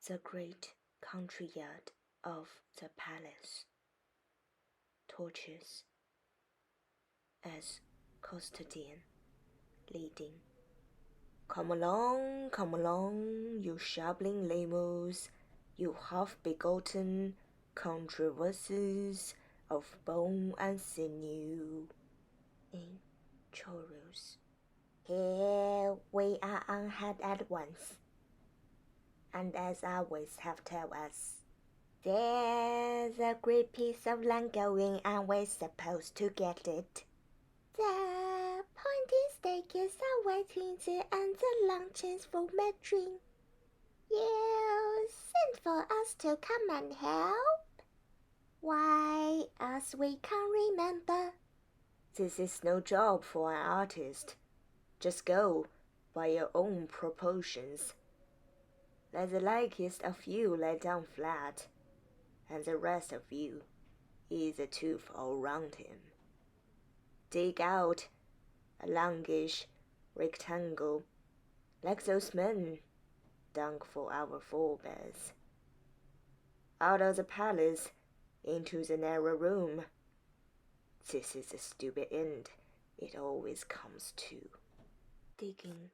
The great courtyard of the palace. Torches as custodian leading. Come along, you shubbling lemurs, you half-begotten controversies of bone and sinew. In chorus. Here we are on hand at once, and as always have told us, there's a great piece of land going and we're supposed to get it. The pointy stake is awaiting to end the long chance for my dream. You sent for us to come and help? Why, as we can remember, this is no job for an artist. Just go by your own proportions. Let the likest of you lay down flat, and the rest of you is a tooth all round him. Dig out a longish rectangle, like those men dug for our forebears. Out of the palace into the narrow room. This is the stupid end it always comes to. Digging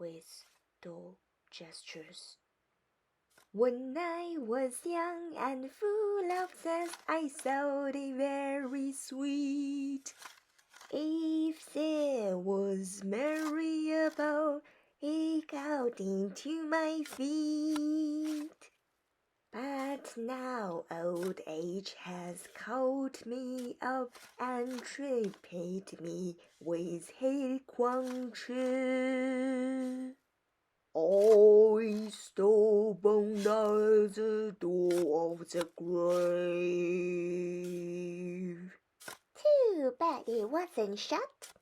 with dull gestures. When I was young and full of zest, I thought it very sweet. If there was marriable, it got into my feet. But now old age has caught me up and tripped me with his quanture. I stubborn at the door of the grave. Too bad it wasn't shut.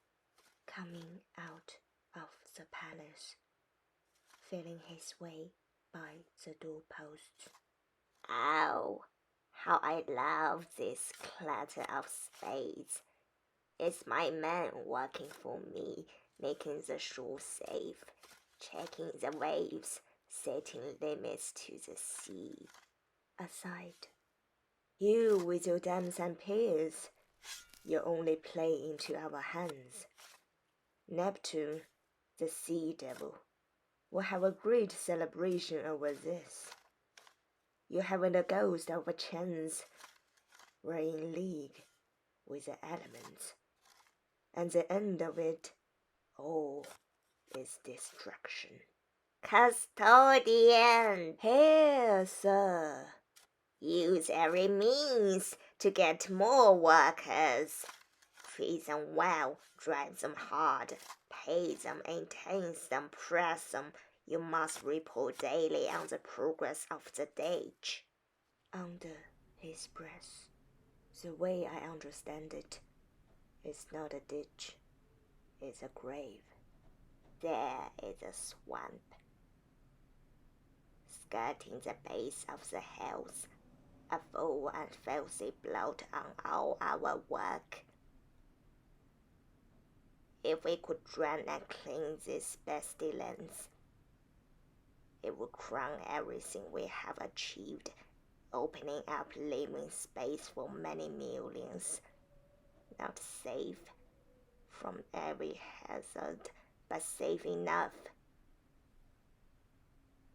Coming out of the palace, feeling his way by the doorpost. Oh, how I love this clatter of spades. It's my man working for me, making the shore safe, checking the waves, setting limits to the sea. Aside, you with your dams and piers, you only play into our hands. Neptune, the sea devil, will have a great celebration over this. You haven't a ghost of a chance. We're in league with the elements, and the end of it all is destruction. Custodian! Here, sir. Use every means to get more workers. Treat them well, drive them hard, pay them, intense them, press them. You must report daily on the progress of the ditch. Under his breath, the way I understand it, it's not a ditch, it's a grave. There is a swamp, skirting the base of the hills, a foul and filthy blot on all our work. If we could drain and clean these pestilence, it would crown everything we have achieved, opening up living space for many millions, not safe from every hazard, but safe enough.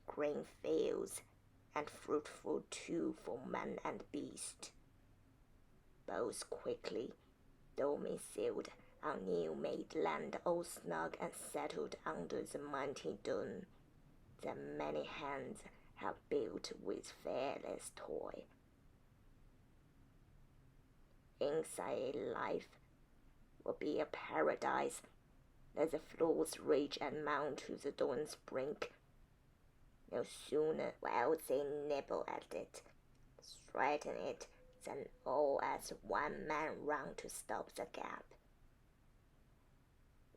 Green fields, and fruitful too for man and beast, both quickly domiciled on new-made land, all snug and settled under the mighty dome that many hands have built with fearless toil. Inside life will be a paradise. Let the floors reach and mount to the dawn's brink. No sooner will they nibble at it, threaten it, than all as one man run to stop the gap.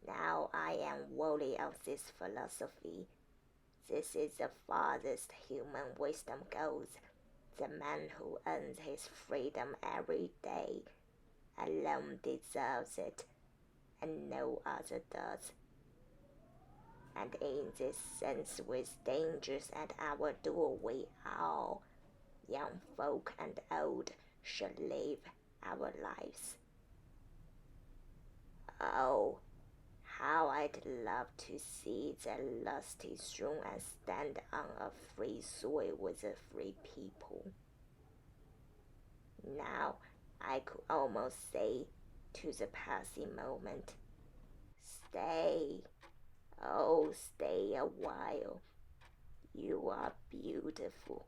Now I am weary of this philosophy. This is the farthest human wisdom goes. The man who earns his freedom every day alone deserves it, and no other does. and in this sense with dangers at our doorway, all young folk and old shall live our lives. Oh, how I'd love to see the lusty throne and stand on a free soil with a free people. Now I could almost say to the passing moment, stay, oh, stay a while. You are beautiful.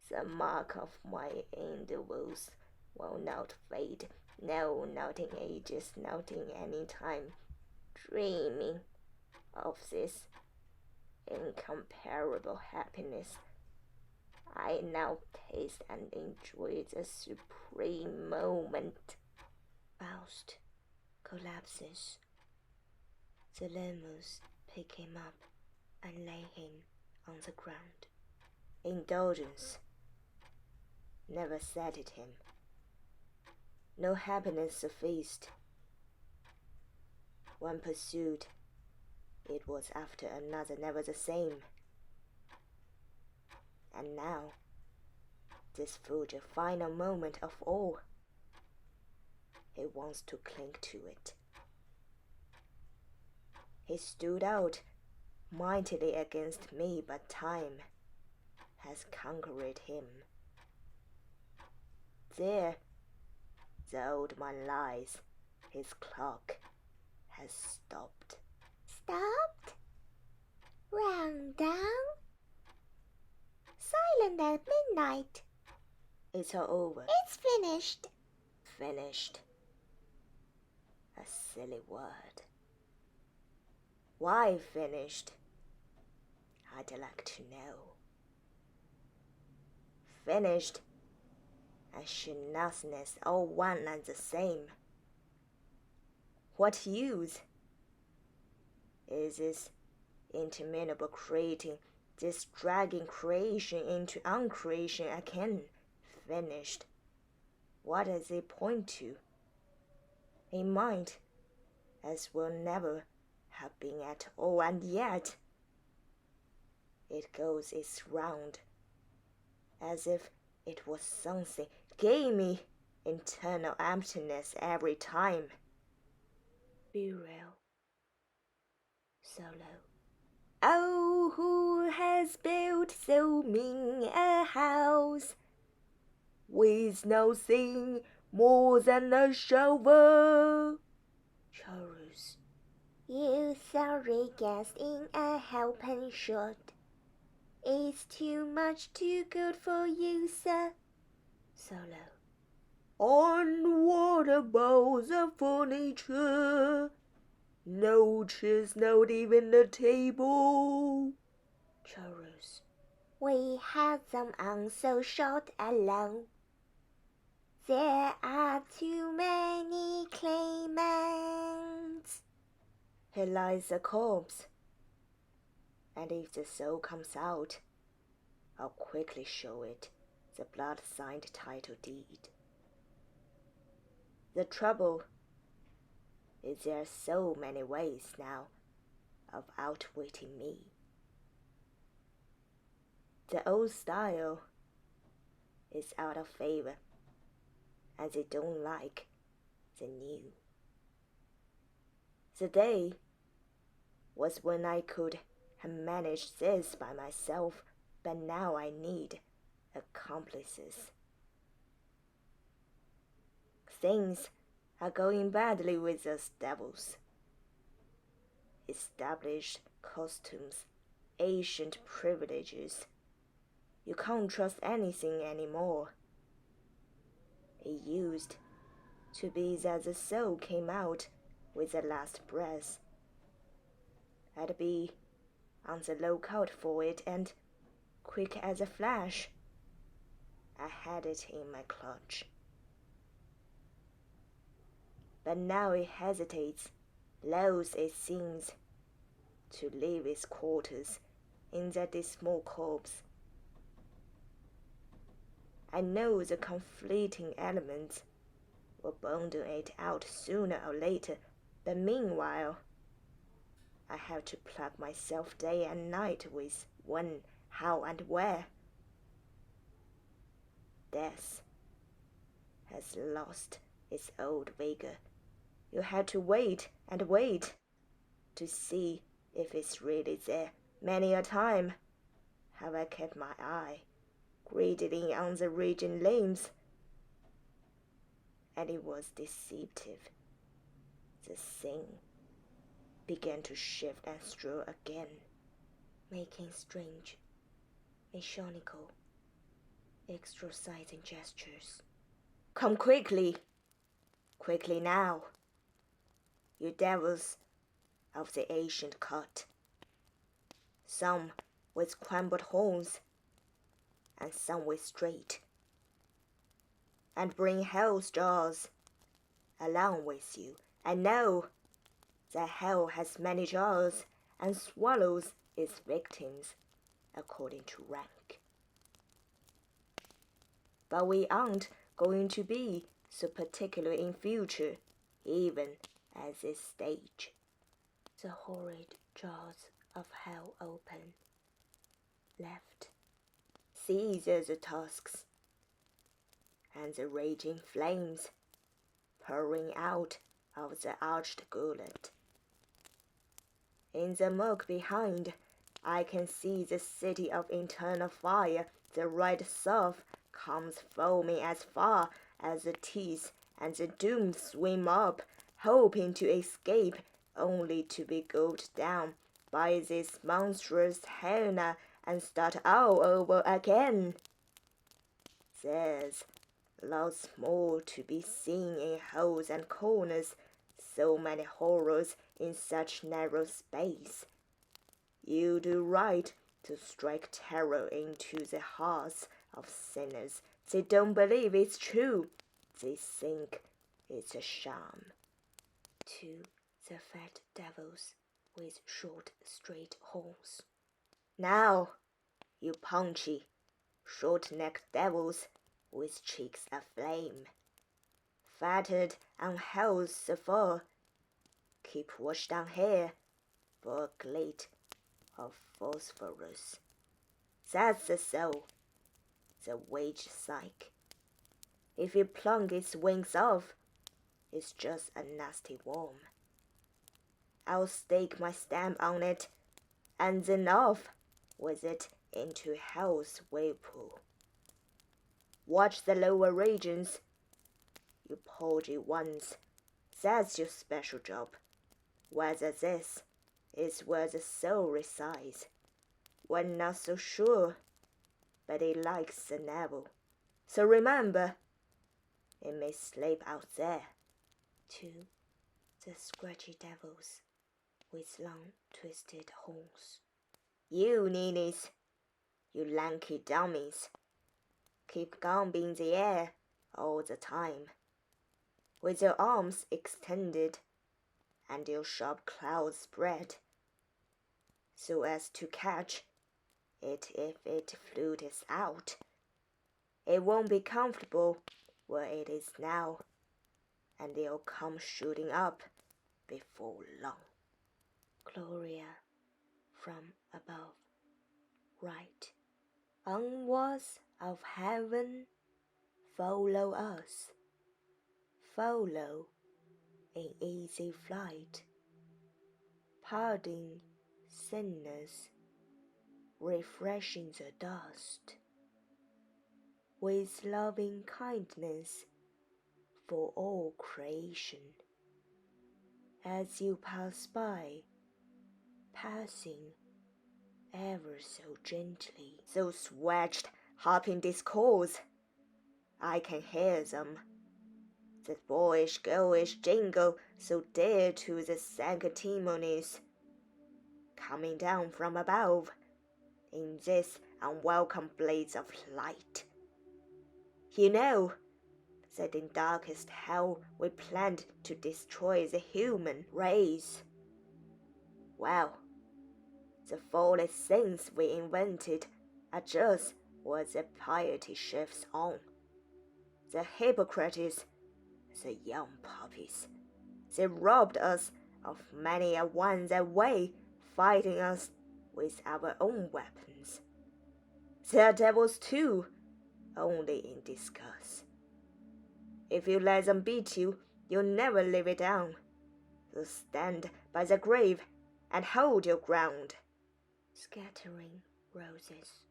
The mark of my intervals will not fade. No, not in ages, not in any time. Dreaming of this incomparable happiness, I now taste and enjoy the supreme moment. Faust collapses. The lemurs pick him up and lay him on the ground. Indulgence never sated him. No happiness sufficed. One pursued, it was after another, never the same. And now, this future final moment of all, he wants to cling to it. He stood out mightily against me, but time has conquered him. There, the old man lies. His clock has stopped. Stopped? Round down? Silent at midnight. It's all over. It's finished. Finished. A silly word. Why finished? I'd like to know. Finished and shenanigans all one and the same. What use is this interminable creating, this dragging creation into uncreation again? Finished. What does it point to? A mind as will never have been at all, and yet it goes its round as if it was something gamey, internal emptiness every time. Be real. Solo. Oh, who has built so mean a house with nothing more than a shovel? Chorus. You sorry guest in a helping shot. It's too much too good for you, sir. Solo. On what about the furniture? No chairs, not even a table. Chorus. We had them on so short alone. There are too many claimants. Here lies a corpse, and if the soul comes out, I'll quickly show it the blood-signed title deed. The trouble is there are so many ways now of outwitting me. The old style is out of favor, and they don't like the new. The day was when I could have managed this by myself, but now I need accomplices. Things are going badly with those devils. Established costumes, ancient privileges. You can't trust anything anymore. It used to be that the soul came out with the last breath. I'd be on the lookout for it, and quick as a flash, I had it in my clutch. But now it hesitates, loath it seems, to leave its quarters in that dismal corpse. I know the conflicting elements will bundle it out sooner or later, but meanwhile, I have to plague myself day and night with when, how, and where. Death has lost its old vigor. You have to wait and wait to see if it's really there. Many a time have I kept my eye greedily on the raging limbs, and it was deceptive. The thing began to shift and stir again, making strange, mechanical, exorcising gestures. Come quickly, quickly now, you devils of the ancient cut, some with crumbled horns, and some with straight, and bring hell's jaws along with you. I know that hell has many jaws and swallows its victims according to rank. But we aren't going to be so particular in future, even at this stage. The horrid jaws of hell open, left. These are the tusks, and the raging flames pouring out of the arched gullet. In the murk behind, I can see the city of eternal fire. The red surf comes foaming as far as the teeth, and the doomed swim up, hoping to escape, only to be gulped down by this monstrous hyena and start all over again. There's lots more to be seen in holes and corners, so many horrors in such narrow space. You do right to strike terror into the hearts of sinners. They don't believe it's true. They think it's a sham. To the fat devils with short, straight horns. Now, you punchy, short-necked devils with cheeks aflame, fatted on hell's fur, keep watch down here for a glade of phosphorus. That's the soul, the wage psyche. If you plunk its wings off, it's just a nasty worm. I'll stake my stamp on it, and then off with it into hell's whirlpool. Watch the lower regions, you podgy ones. That's your special job. Whether this is where the soul resides, we're not so sure, but it likes the navel. So remember, it may sleep out there. To the scratchy devils with long twisted horns. You ninnies, you lanky dummies, keep gambling in the air all the time, with your arms extended and your sharp claws spread, so as to catch it if it flutes out. It won't be comfortable where it is now, and they'll come shooting up before long. Gloria from above, right. Onwards of heaven, follow us. Follow in easy flight, pardoning sinners, refreshing the dust, with loving kindness for all creation. As you pass by, passing ever so gently, those wedged hopping discords, I can hear them. That boyish, girlish jingle so dear to the sanctimonies, coming down from above in this unwelcome blaze of light. You know that in darkest hell we planned to destroy the human race. Well, the foolish things we invented are just what the piety shifts on. The hypocrites, the young puppies, they robbed us of many a ones away, fighting us with our own weapons. They are devils too, only in disguise. If you let them beat you, you'll never live it down. So stand by the grave and hold your ground. Scattering roses.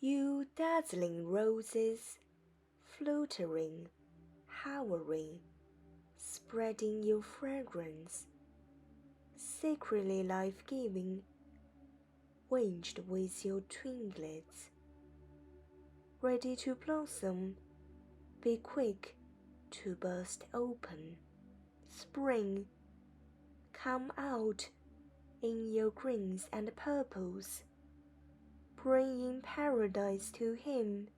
You dazzling roses, fluttering, hovering, spreading your fragrance, secretly life-giving, winged with your twinklets, ready to blossom, be quick to burst open. Spring, come out in your greens and purples, bringing paradise to him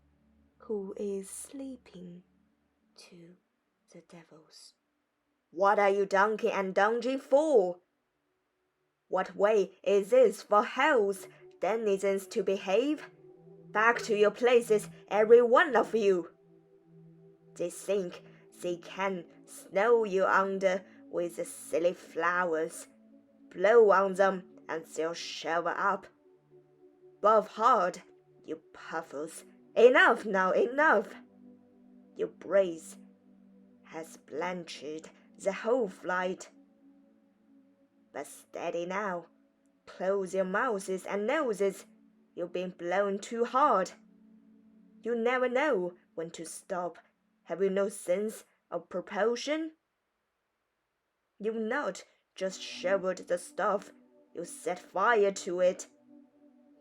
who is sleeping. To the devils. What are you dunking and dunging for? What way is this for hell's denizens to behave? Back to your places, every one of you. They think they can snow you under with the silly flowers. Blow on them and they'll shrivel up. Bob hard, you puffles. Enough now, enough. Your brace has blanched the whole flight. But steady now. Close your mouths and noses. You've been blown too hard. You never know when to stop. Have you no sense of proportion? You've not just shoveled the stuff, you set fire to it.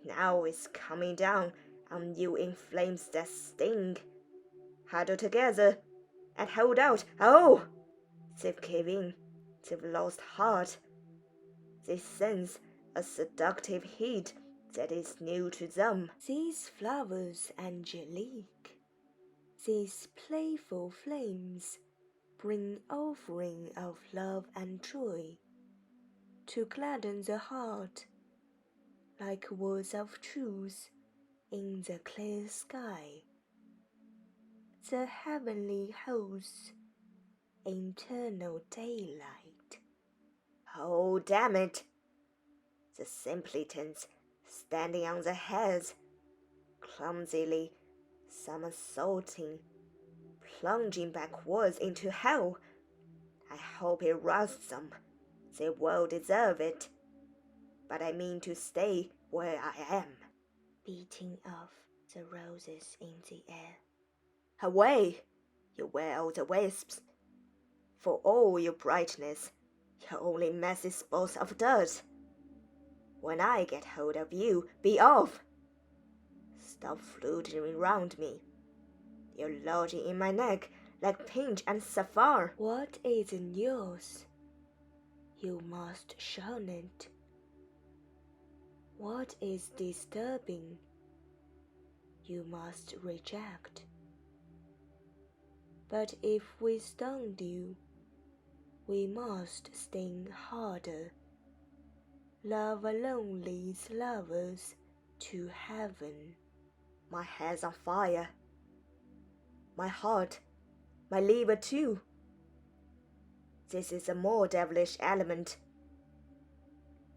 Now it's coming down on you in flames that sting. Huddle together and hold out. Oh! They've caved in. They've lost heart. They sense a seductive heat that is new to them. These flowers angelique, these playful flames bring offering of love and joy to gladden the heart, like words of truth in the clear sky. The heavenly hosts, eternal daylight. Oh, damn it! The simpletons standing on their heads, clumsily somersaulting, plunging backwards into hell. I hope it rusts them. They well deserve it. But I mean to stay where I am. Beating off the roses in the air. Away, you will-o'-the-wisps! For all your brightness, you're only messy spots of dirt. When I get hold of you, be off! Stop fluttering round me. You're lodging in my neck like pinch and sapphire. What isn't yours? You must shun it. What is disturbing? You must reject. But if we stung you, we must sting harder. Love alone leads lovers to heaven. My head's on fire. My heart, my liver too. This is a more devilish element.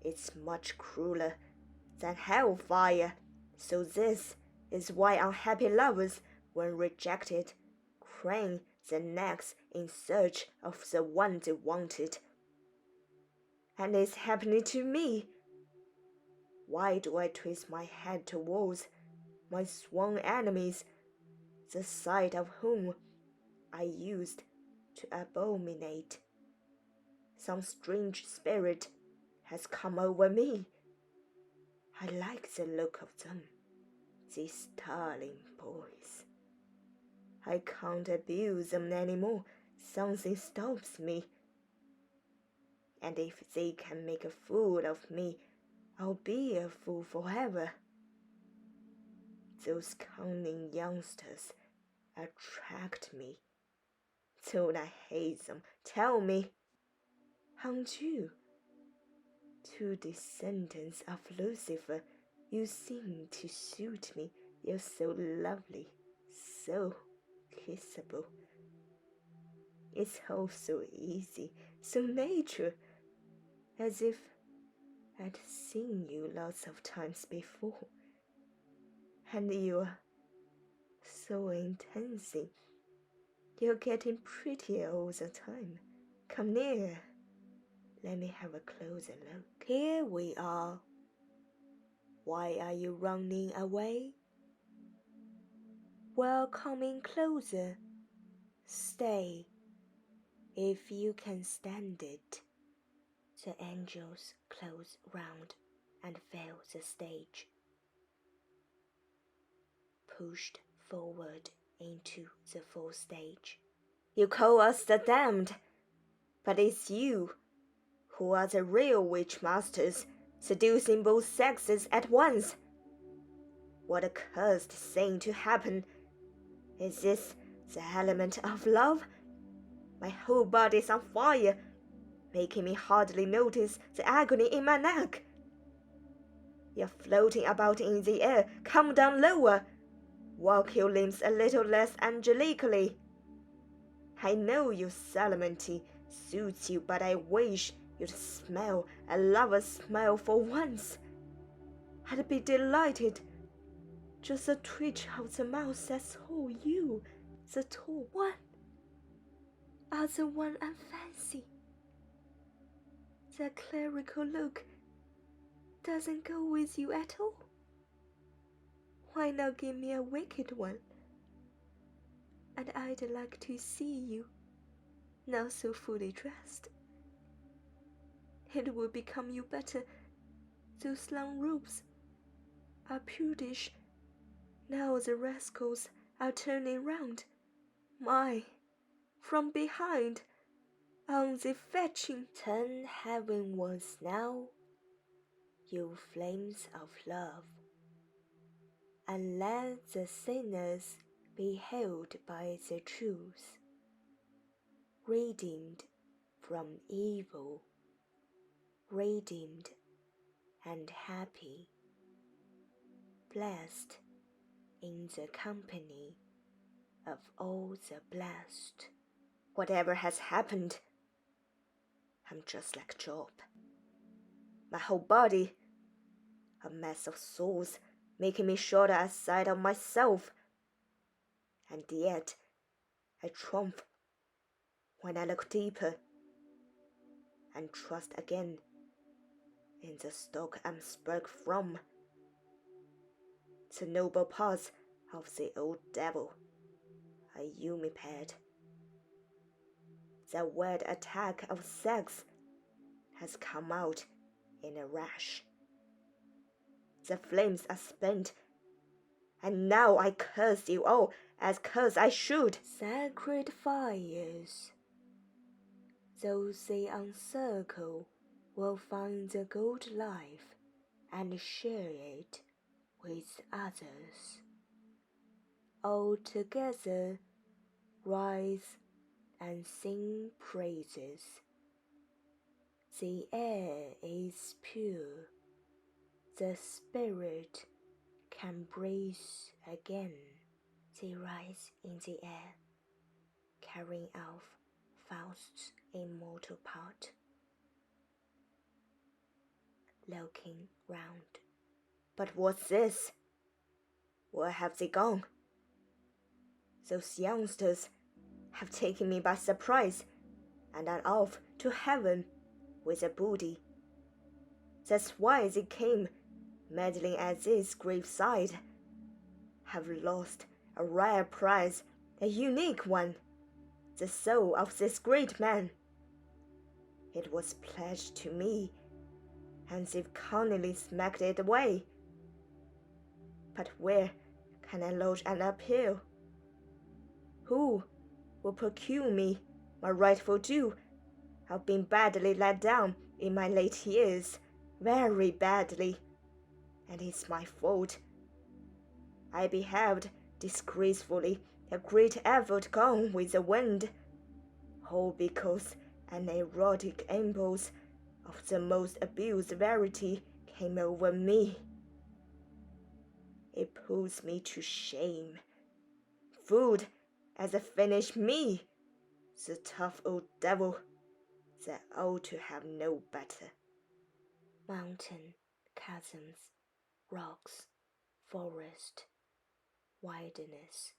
It's much crueler than hellfire, so this is why unhappy lovers, when rejected, crane their necks in search of the one they wanted. And it's happening to me. Why do I twist my head towards my sworn enemies, the sight of whom I used to abominate? Some strange spirit has come over me. I like the look of them, these darling boys. I can't abuse them anymore. Something stops me. And if they can make a fool of me, I'll be a fool forever. Those cunning youngsters attract me. Don't I hate them? Tell me. Aren't you? Two descendants of Lucifer, you seem to suit me. You're so lovely, so kissable. It's all so easy, so natural. as if I'd seen you lots of times before, and you're so intense. You're getting prettier all the time. Come near. Let me have a closer look. Here we are. Why are you running away? Well, coming closer. Stay, if you can stand it. The angels close round and fill the stage, pushed forward into the full stage. You call us the damned, but it's you who are the real witch masters, seducing both sexes at once. What a cursed thing to happen! Is this the element of love? My whole body's on fire, making me hardly notice the agony in my neck. You're floating about in the air. Come down lower. Walk your limbs a little less angelically. I know your solemnity suits you, but I wish you'd smell a lover's smell for once. I'd be delighted. Just a twitch of the mouth, that's all. You, the tall one, are the one I fancy. That clerical look doesn't go with you at all. Why not give me a wicked one? And I'd like to see you, not so fully dressed. It would become you better. Those long robes are prudish. Now the rascals are turning round. My, from behind, on the fetching. Turn heavenwards now, you flames of love, and let the sinners be held by the truth, redeemed from evil, redeemed and happy, blessed in the company of all the blessed. Whatever has happened, I'm just like Job. My whole body, a mess of sores, making me shudder at sight of myself. And yet, I triumph when I look deeper and trust again in the stock I'm sprung from, the noble parts of the old devil, a Eumiped. The weird attack of sex has come out in a rash. The flames are spent, and now I curse you all as curse I should. Sacred fires, those they encircle will find the good life and share it with others. All together rise and sing praises. The air is pure, the spirit can breathe again. They rise in the air, carrying off Faust's immortal part. Looking round. But what's this? Where have they gone? Those youngsters have taken me by surprise, and are off to heaven with a booty. That's why they came, meddling at this graveside. Have lost a rare prize, a unique one, the soul of this great man. It was pledged to me, and they've cunningly smacked it away. But where can I lodge an appeal? Who will procure me my rightful due? I've been badly let down in my late years, very badly, and it's my fault. I behaved disgracefully, a great effort gone with the wind, all because an erotic impulse of the most abused verity came over me. It puts me to shame. Food as a finish me, the tough old devil, that ought to have known better. mountain, chasms, rocks, forest, wilderness,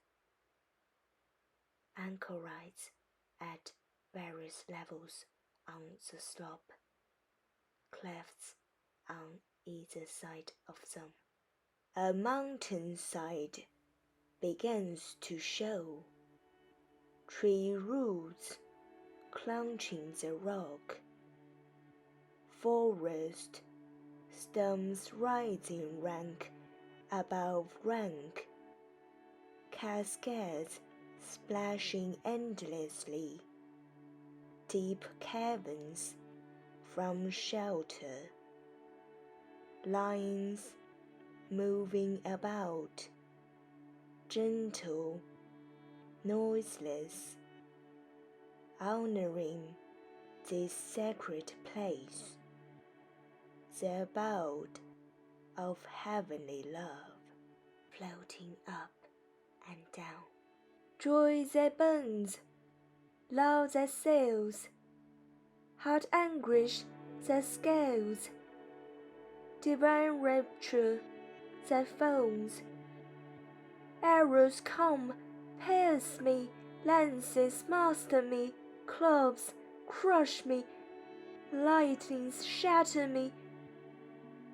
anchorites at various levels on the slope, clefts on either side of them. A mountainside begins to show, tree roots clutching the rock, forest stems rising rank above rank, cascades splashing endlessly, deep caverns from shelter, lines moving about, gentle, noiseless, honoring this sacred place, the abode of heavenly love, floating up and down. Joy that burns, love that sails, heart anguish that scales, divine rapture that foams. Arrows come, pierce me, lances master me, clubs crush me, lightnings shatter me,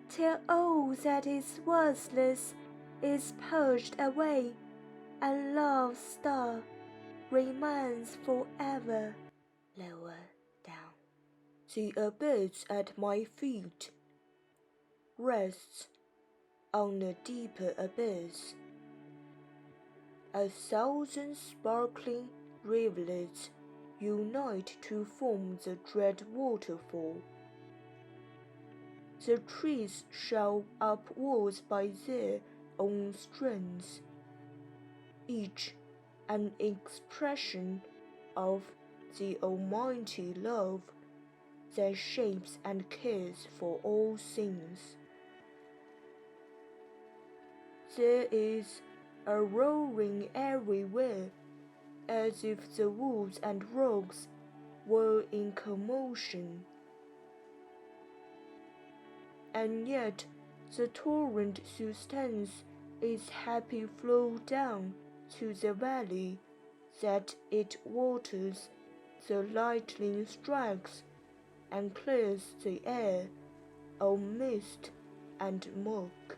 till all that is worthless is purged away, and love's star remains forever. Lower down. The abyss at my feet rests on a deeper abyss. 1,000 sparkling rivulets unite to form the dread waterfall. The trees shout upwards by their own strength, each an expression of the almighty love that shapes and cares for all things. There is a roaring everywhere, as if the woods and rocks were in commotion. And yet the torrent sustains its happy flow down to the valley that it waters, the lightning strikes and clears the air of mist and smoke.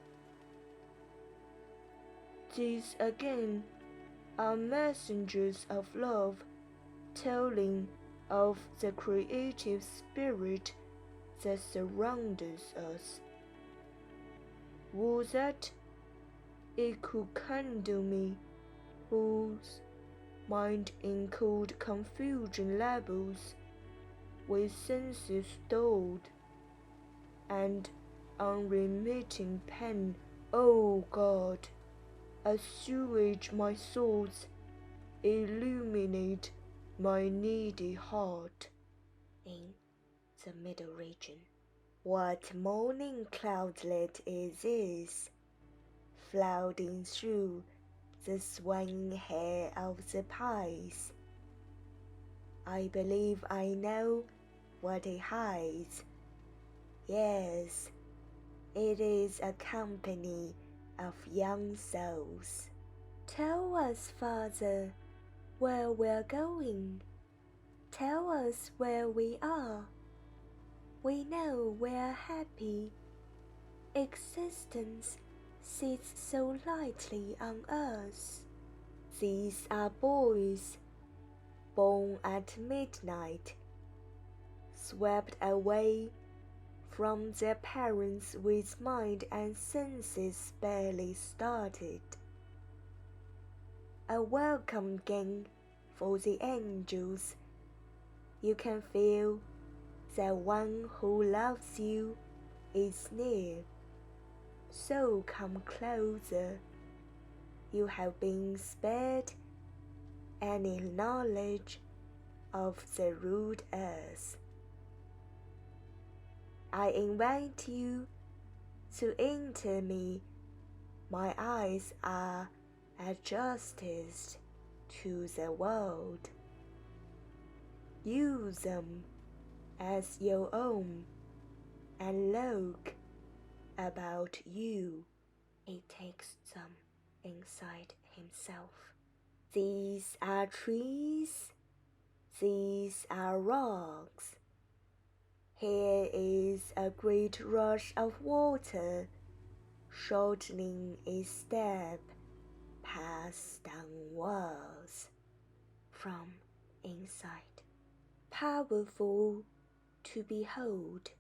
These again are messengers of love, telling of the creative spirit that surrounds us. Would that it could kindle me, whose mind in cold confusion labors, with senses dulled, and unremitting pain, O God, assuage my thoughts, illuminate my needy heart. In the middle region. What morning cloudlet is this, floating through the swaying hair of the pines? I believe I know what it hides. Yes, it is a company of young souls. Tell us, Father, where we're going. Tell us where we are. We know we're happy. Existence sits so lightly on us. These are boys, born at midnight, swept away from their parents with mind and senses barely started. A welcome gang for the angels. You can feel that one who loves you is near. So come closer. You have been spared any knowledge of the rude earth. I invite you to enter me. My eyes are adjusted to the world. Use them as your own, and look about you. He takes them inside himself. These are trees. These are rocks. Here is a great rush of water, shortening its step past down walls from inside. Powerful to behold,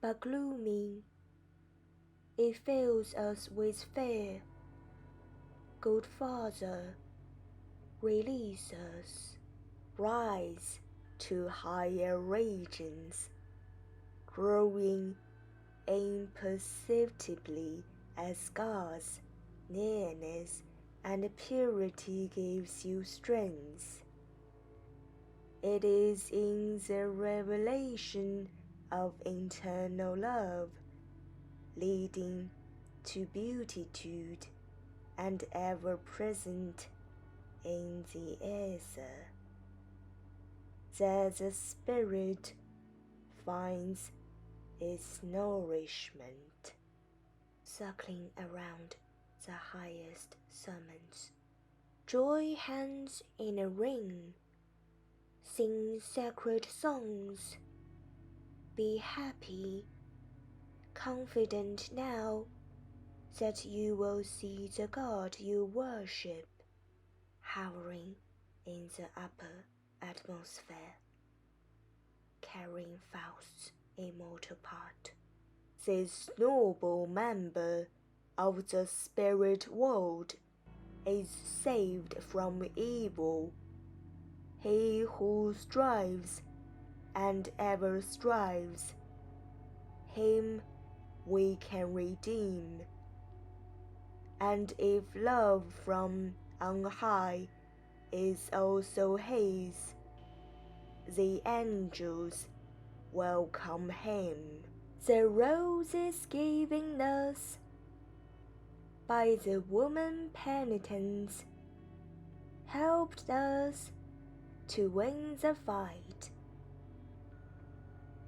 but gloomy, it fills us with fear. Good Father, release us, rise to higher regions, growing imperceptibly as God's nearness and purity gives you strength. It is in the revelation of internal love, leading to beatitude and ever present in the ether, that the spirit finds its nourishment. Circling around the highest summons, joy hands in a ring, sing sacred songs, be happy, confident now that you will see the God you worship hovering in the upper atmosphere, carrying FAUST's immortal part. This noble member of the spirit world is saved from evil. He who strives and ever strives, him we can redeem. And if love from on high is also his, the angels welcome him. The roses given us by the woman penitents helped us to win the fight,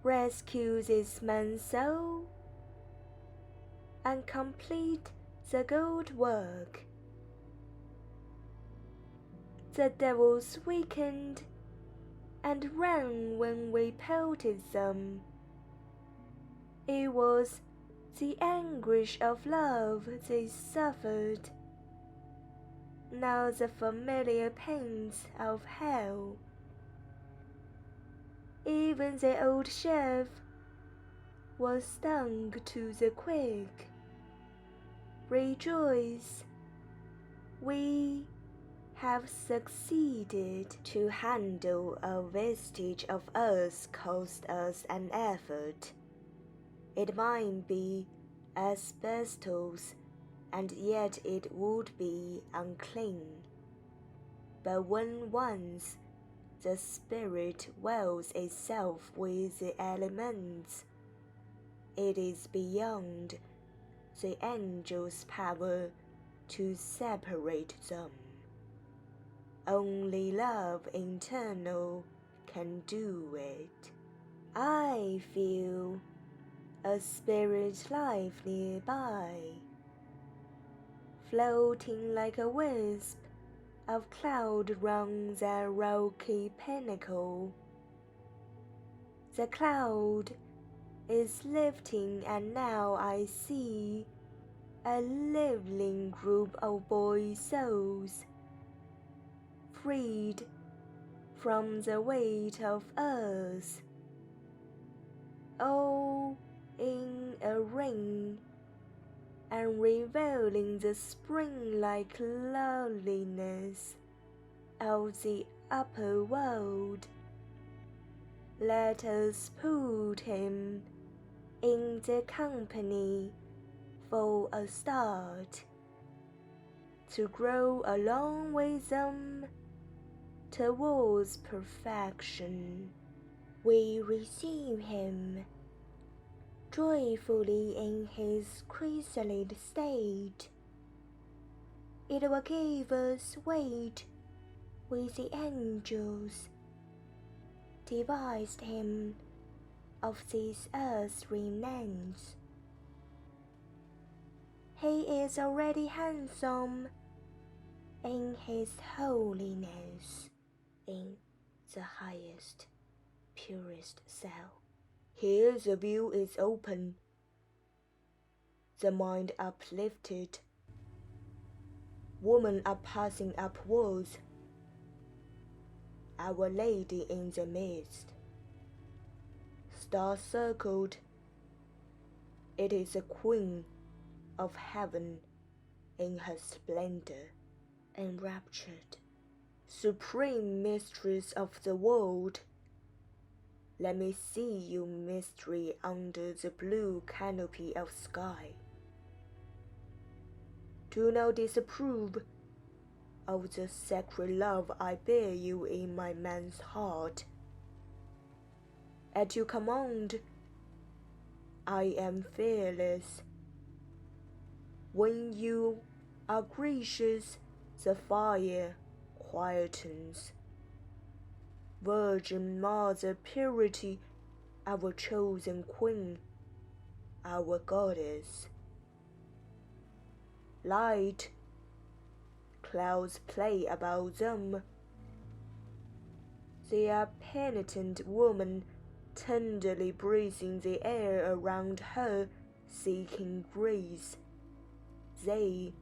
rescue this man's soul, and complete the good work. The devils weakened and ran when we pelted them. It was the anguish of love they suffered, now the familiar pains of hell. Even the old chef was stung to the quick. Rejoice, we have succeeded. To handle a vestige of earth cost us an effort. It might be asbestos, and yet it would be unclean. But when once the spirit wells itself with the elements, it is beyond the angel's power to separate them. Only love internal can do it. I feel a spirit life nearby, floating like a wisp of cloud round that rocky pinnacle. The cloud is lifting, and now I see a living group of boy souls, freed from the weight of earth, all in a ring, and revealing the spring-like loveliness of the upper world. Let us put him in the company for a start, to grow along with them towards perfection. We receive him joyfully in his chrysalid state. It will give us weight with the angels, devised him of this earth's remnants. He is already handsome in his holiness, in the highest, purest cell. Here the view is open, the mind uplifted. Women are passing upwards, Our Lady in the midst. Star-circled, it is the Queen of Heaven in her splendor, enraptured, supreme mistress of the world. Let me see you mystery under the blue canopy of sky. Do not disapprove of the sacred love I bear you in my man's heart. At your command, I am fearless. When you are gracious, the fire quietens. Virgin Mother Purity, our chosen Queen, our Goddess. Light, clouds play about them. They are penitent women, tenderly breathing the air around her, seeking grace. They,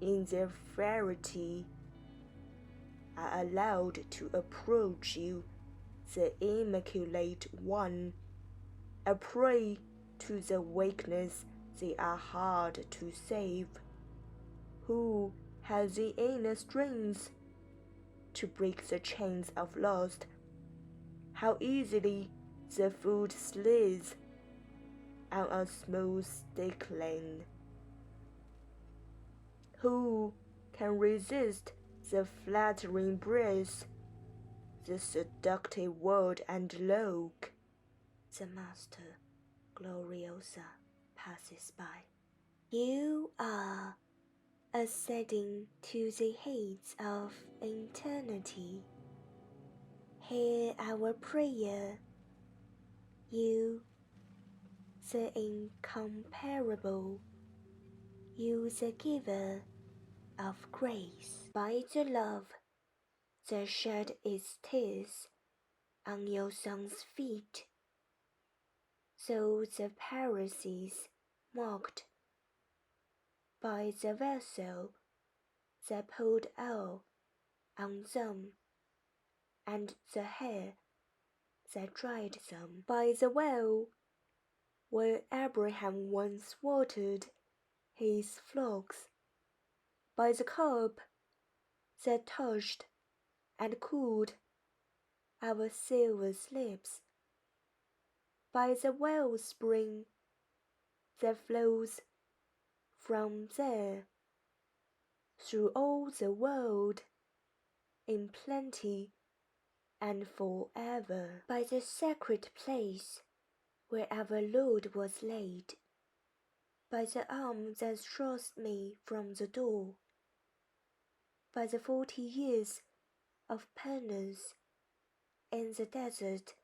in their frailty, are allowed to approach you, the Immaculate One, a prey to the weakness they are hard to save. Who has the inner strength to break the chains of lust? How easily the foot slides on a smooth stick lane. Who can resist the flattering breath, the seductive word and look? The Master Gloriosa passes by. You are ascending to the heights of eternity. Hear our prayer. You, the incomparable, you the giver of grace. By the love that shed its tears on your son's feet, so the Pharisees mocked. By the vessel that poured oil on them, and the hair that dried them. By the well where Abraham once watered his flocks. By the cup that touched and cooled our silver lips. By the wellspring that flows from there through all the world in plenty and forever. By the sacred place where our Lord was laid. By the arm that thrust me from the door. By the 40 years of penance in the desert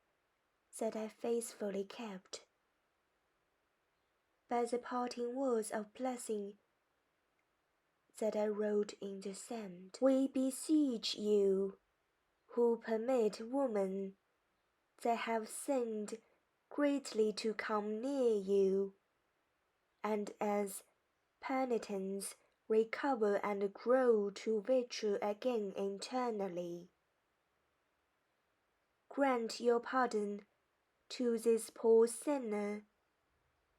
that I faithfully kept. By the parting words of blessing that I wrote in the sand. We beseech you, who permit women that have sinned greatly to come near you, and as penitents recover and grow to virtue again eternally. Grant your pardon to this poor sinner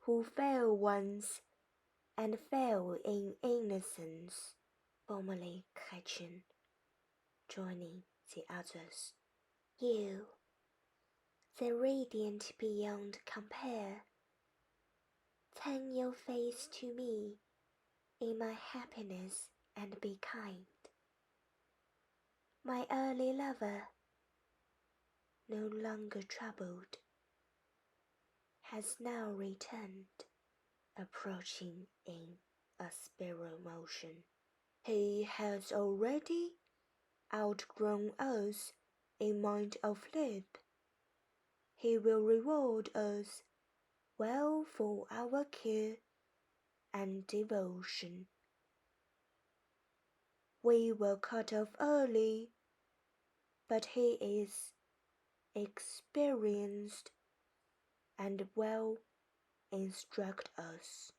who fell once and fell in innocence, formally catching, joining the others. You, the radiant beyond compare, turn your face to me in my happiness and be kind. My early lover, no longer troubled, has now returned, approaching in a spiral motion. He has already outgrown us in mind of lip. He will reward us well for our care and devotion. We were cut off early, but he is experienced and will instruct us.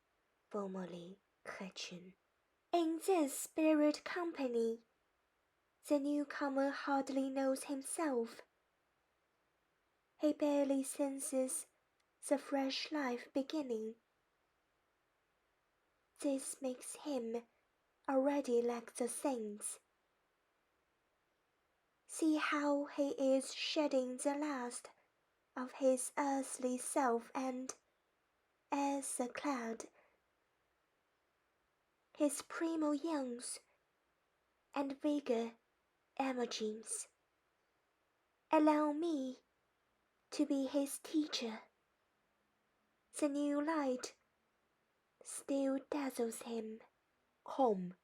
Formerly Kitchen. In this spirit company, the newcomer hardly knows himself. He barely senses the fresh life beginning. This makes him already like the saints. See how he is shedding the last of his earthly self and, as a cloud, his primal youngs and vigor emerges. Allow me to be his teacher. The new light still dazzles him. Come,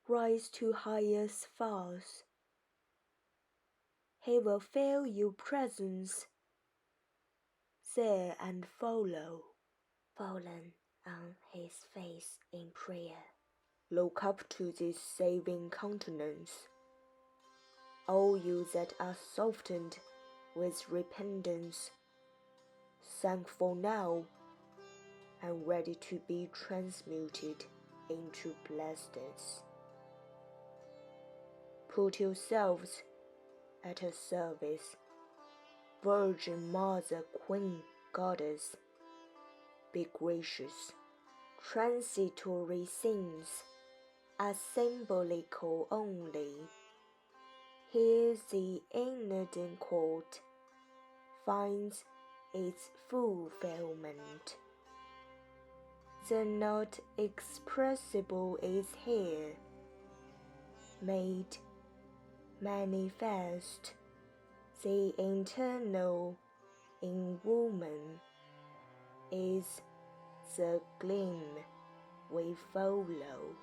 rise to highest FAUST. He will feel your presence there and follow. Fallen on his face in prayer. Look up to this saving countenance. All you that are softened with repentance, thankful now, and ready to be transmuted into blessedness. Put yourselves at her service, Virgin Mother, Queen, Goddess. Be gracious. Transitory things are symbolical only. Here the inordinate court finds its fulfillment. The not expressible is here, made manifest. The internal in woman is the gleam we follow.